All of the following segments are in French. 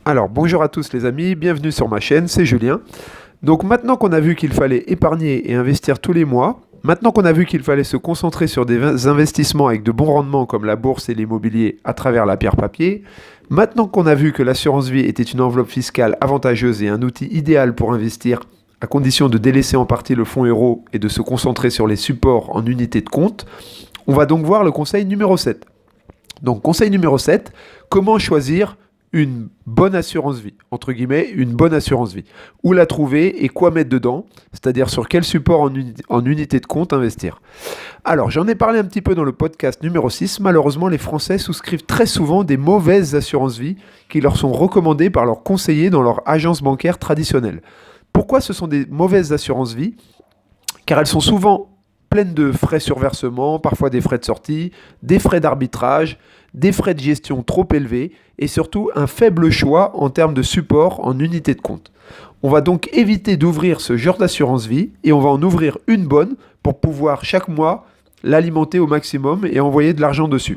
Alors, bonjour à tous les amis, bienvenue sur ma chaîne, c'est Julien. Donc maintenant qu'on a vu qu'il fallait épargner et investir tous les mois, maintenant qu'on a vu qu'il fallait se concentrer sur des investissements avec de bons rendements comme la bourse et l'immobilier à travers la pierre papier, maintenant qu'on a vu que l'assurance vie était une enveloppe fiscale avantageuse et un outil idéal pour investir, à condition de délaisser en partie le fonds euro et de se concentrer sur les supports en unités de compte, on va donc voir le conseil numéro 7. Donc conseil numéro 7, comment choisir une bonne assurance vie, entre guillemets, une bonne assurance vie. Où la trouver et quoi mettre dedans, c'est-à-dire sur quel support en unité de compte investir. Alors, j'en ai parlé un petit peu dans le podcast numéro 6. Malheureusement, les Français souscrivent très souvent des mauvaises assurances vie qui leur sont recommandées par leurs conseillers dans leur agence bancaire traditionnelle. Pourquoi ce sont des mauvaises assurances vie ? Car elles sont souvent pleines de frais sur versement, parfois des frais de sortie, des frais d'arbitrage, des frais de gestion trop élevés et surtout un faible choix en termes de support en unité de compte. On va donc éviter d'ouvrir ce genre d'assurance vie et on va en ouvrir une bonne pour pouvoir chaque mois l'alimenter au maximum et envoyer de l'argent dessus.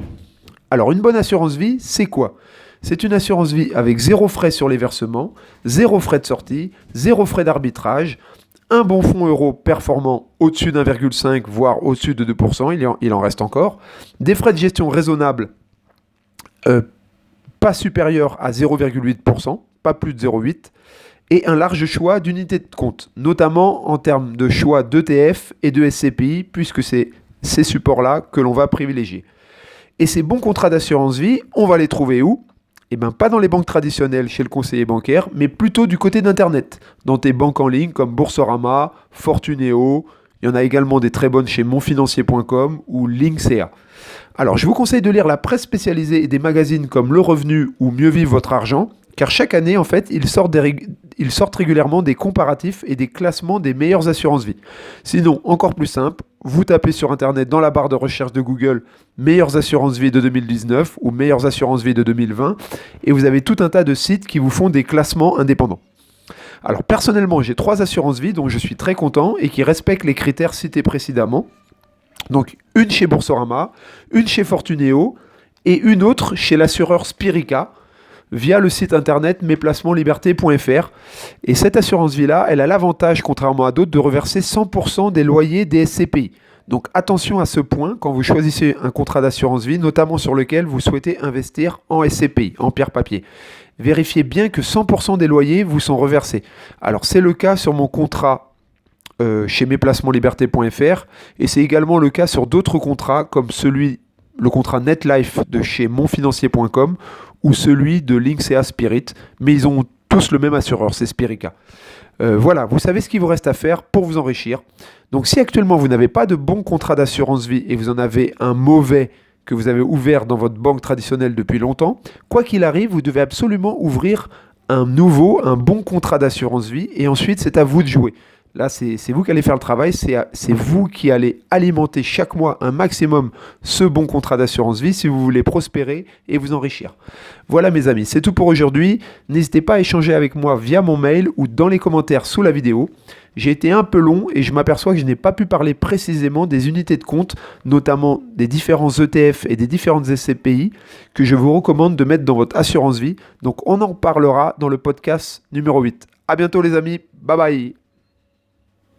Alors une bonne assurance vie, c'est quoi ? C'est une assurance vie avec 0 frais sur les versements, 0 frais de sortie, 0 frais d'arbitrage, un bon fonds euro performant au-dessus d'1,5 voire au-dessus de 2%, il en reste encore, des frais de gestion raisonnables pas supérieurs à 0,8%, pas plus de 0,8%, et un large choix d'unités de compte, notamment en termes de choix d'ETF et de SCPI, puisque c'est ces supports-là que l'on va privilégier. Et ces bons contrats d'assurance vie, on va les trouver où ? Eh bien, pas dans les banques traditionnelles chez le conseiller bancaire, mais plutôt du côté d'Internet, dans tes banques en ligne comme Boursorama, Fortuneo. Il y en a également des très bonnes chez monfinancier.com ou Linkcea. Alors, je vous conseille de lire la presse spécialisée et des magazines comme Le Revenu ou Mieux vivre votre argent, car chaque année, en fait, ils sortent régulièrement des comparatifs et des classements des meilleures assurances vie. Sinon, encore plus simple, vous tapez sur Internet dans la barre de recherche de Google « Meilleures assurances vie de 2019 » ou « Meilleures assurances vie de 2020 » et vous avez tout un tas de sites qui vous font des classements indépendants. Alors, personnellement, j'ai 3 assurances vie dont je suis très content et qui respectent les critères cités précédemment. Donc, une chez Boursorama, une chez Fortuneo et une autre chez l'assureur Spirica via le site internet mesplacementsliberté.fr. Et cette assurance vie-là, elle a l'avantage, contrairement à d'autres, de reverser 100% des loyers des SCPI. Donc attention à ce point quand vous choisissez un contrat d'assurance vie, notamment sur lequel vous souhaitez investir en SCPI, en pierre papier. Vérifiez bien que 100% des loyers vous sont reversés. Alors c'est le cas sur mon contrat chez mesplacementsliberté.fr et c'est également le cas sur d'autres contrats comme le contrat NetLife de chez monfinancier.com ou celui de Linkcea Spirit, mais ils ont tous le même assureur, c'est Spirica. Voilà, vous savez ce qu'il vous reste à faire pour vous enrichir. Donc si actuellement vous n'avez pas de bon contrat d'assurance vie et vous en avez un mauvais que vous avez ouvert dans votre banque traditionnelle depuis longtemps, quoi qu'il arrive, vous devez absolument ouvrir un bon contrat d'assurance vie et ensuite c'est à vous de jouer. Là, c'est vous qui allez faire le travail, c'est vous qui allez alimenter chaque mois un maximum ce bon contrat d'assurance vie si vous voulez prospérer et vous enrichir. Voilà mes amis, c'est tout pour aujourd'hui. N'hésitez pas à échanger avec moi via mon mail ou dans les commentaires sous la vidéo. J'ai été un peu long et je m'aperçois que je n'ai pas pu parler précisément des unités de compte, notamment des différents ETF et des différentes SCPI que je vous recommande de mettre dans votre assurance vie. Donc on en parlera dans le podcast numéro 8. À bientôt les amis, bye bye.